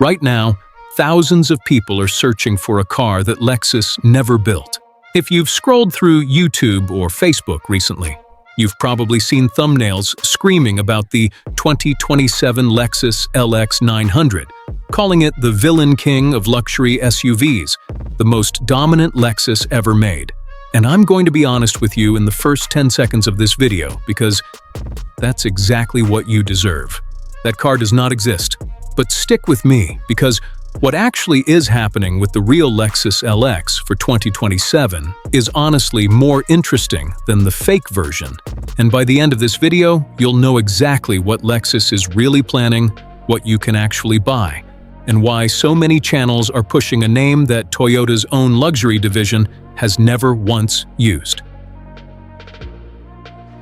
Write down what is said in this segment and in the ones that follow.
Right now, thousands of people are searching for a car that Lexus never built. If you've scrolled through YouTube or Facebook recently, you've probably seen thumbnails screaming about the 2027 Lexus LX 900, calling it the villain king of luxury SUVs, the most dominant Lexus ever made. And I'm going to be honest with you in the first 10 seconds of this video because that's exactly what you deserve. That car does not exist. But stick with me because what actually is happening with the real Lexus LX for 2027 is honestly more interesting than the fake version. And by the end of this video, you'll know exactly what Lexus is really planning, what you can actually buy, and why so many channels are pushing a name that Toyota's own luxury division has never once used.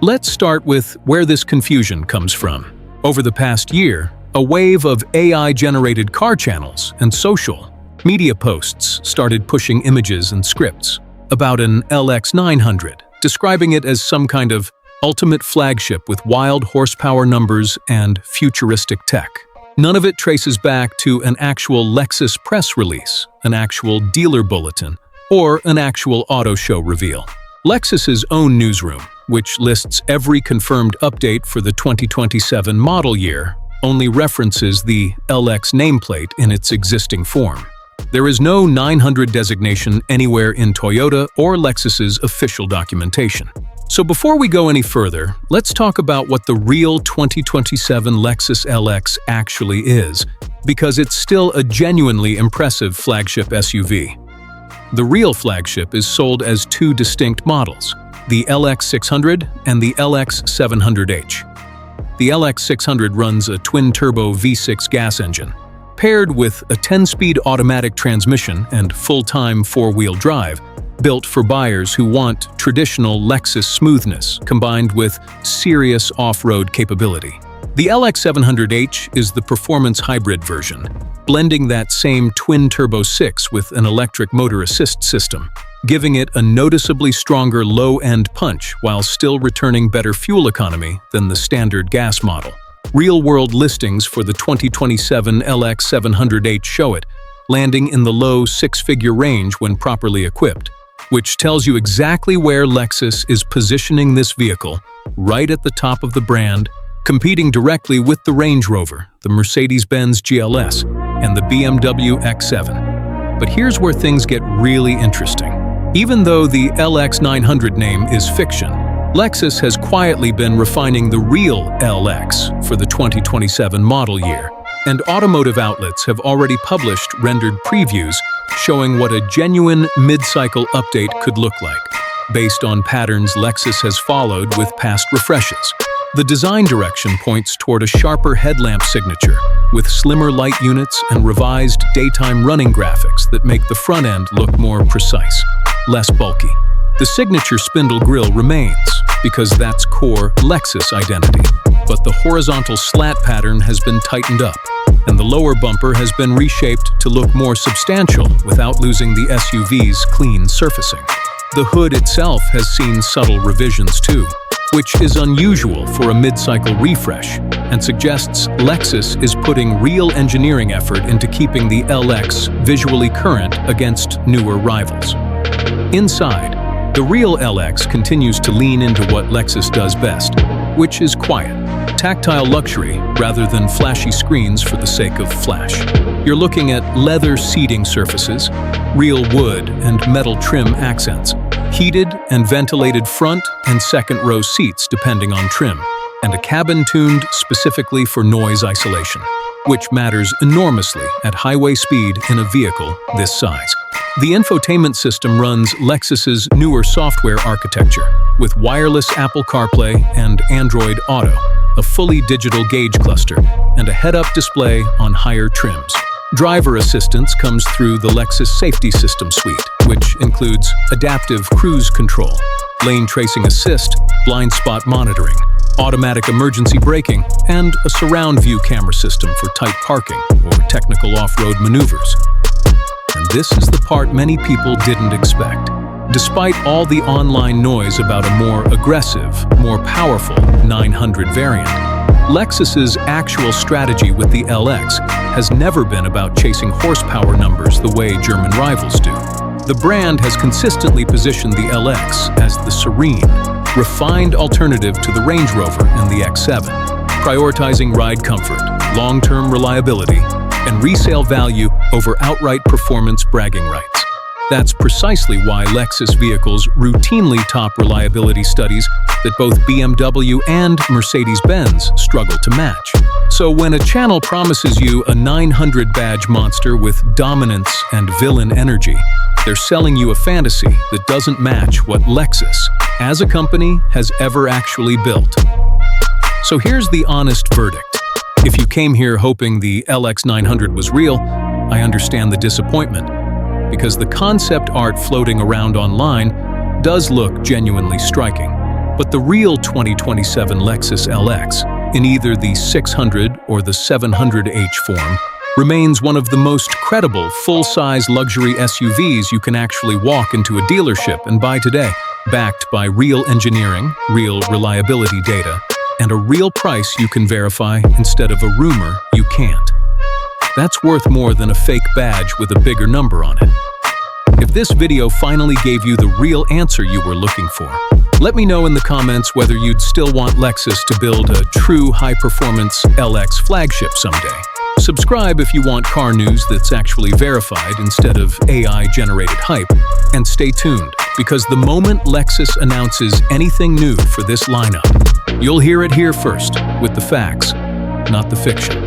Let's start with where this confusion comes from. Over the past year, a wave of AI-generated car channels and social media posts started pushing images and scripts about an LX 900, describing it as some kind of ultimate flagship with wild horsepower numbers and futuristic tech. None of it traces back to an actual Lexus press release, an actual dealer bulletin, or an actual auto show reveal. Lexus's own newsroom, which lists every confirmed update for the 2027 model year, only references the LX nameplate in its existing form. There is no 900 designation anywhere in Toyota or Lexus's official documentation. So before we go any further, let's talk about what the real 2027 Lexus LX actually is, because it's still a genuinely impressive flagship SUV. The real flagship is sold as two distinct models, the LX 600 and the LX 700H. The LX 600 runs a twin-turbo V6 gas engine, paired with a 10-speed automatic transmission and full-time four-wheel drive, built for buyers who want traditional Lexus smoothness combined with serious off-road capability. The LX 700H is the performance hybrid version, blending that same twin-turbo 6 with an electric motor assist system, giving it a noticeably stronger low-end punch while still returning better fuel economy than the standard gas model. Real-world listings for the 2027 LX 700H show it, landing in the low six-figure range when properly equipped, which tells you exactly where Lexus is positioning this vehicle, right at the top of the brand, competing directly with the Range Rover, the Mercedes-Benz GLS, and the BMW X7. But here's where things get really interesting. Even though the LX 900 name is fiction, Lexus has quietly been refining the real LX for the 2027 model year, and automotive outlets have already published rendered previews showing what a genuine mid-cycle update could look like, based on patterns Lexus has followed with past refreshes. The design direction points toward a sharper headlamp signature, with slimmer light units and revised daytime running graphics that make the front end look more precise, less bulky. The signature spindle grille remains, because that's core Lexus identity, but the horizontal slat pattern has been tightened up, and the lower bumper has been reshaped to look more substantial without losing the SUV's clean surfacing. The hood itself has seen subtle revisions too, which is unusual for a mid-cycle refresh and suggests Lexus is putting real engineering effort into keeping the LX visually current against newer rivals. Inside, the real LX continues to lean into what Lexus does best, which is quiet, tactile luxury rather than flashy screens for the sake of flash. You're looking at leather seating surfaces, real wood and metal trim accents, heated and ventilated front and second row seats depending on trim, and a cabin tuned specifically for noise isolation, which matters enormously at highway speed in a vehicle this size. The infotainment system runs Lexus's newer software architecture, with wireless Apple CarPlay and Android Auto, a fully digital gauge cluster, and a head-up display on higher trims. Driver assistance comes through the Lexus Safety System suite, which includes adaptive cruise control, lane tracing assist, blind spot monitoring, automatic emergency braking, and a surround view camera system for tight parking or technical off-road maneuvers. And this is the part many people didn't expect. Despite all the online noise about a more aggressive, more powerful 900 variant, Lexus's actual strategy with the LX has never been about chasing horsepower numbers the way German rivals do. The brand has consistently positioned the LX as the serene, refined alternative to the Range Rover and the X7, prioritizing ride comfort, long-term reliability, and resale value over outright performance bragging rights. That's precisely why Lexus vehicles routinely top reliability studies that both BMW and Mercedes-Benz struggle to match. So when a channel promises you a 900 badge monster with dominance and villain energy, they're selling you a fantasy that doesn't match what Lexus, as a company, has ever actually built. So here's the honest verdict. If you came here hoping the LX 900 was real, I understand the disappointment, because the concept art floating around online does look genuinely striking. But the real 2027 Lexus LX, in either the 600 or the 700h form, remains one of the most credible full-size luxury SUVs you can actually walk into a dealership and buy today, backed by real engineering, real reliability data, and a real price you can verify instead of a rumor you can't. That's worth more than a fake badge with a bigger number on it. If this video finally gave you the real answer you were looking for, let me know in the comments whether you'd still want Lexus to build a true high-performance LX flagship someday. Subscribe if you want car news that's actually verified instead of AI-generated hype, and stay tuned, because the moment Lexus announces anything new for this lineup, you'll hear it here first, with the facts, not the fiction.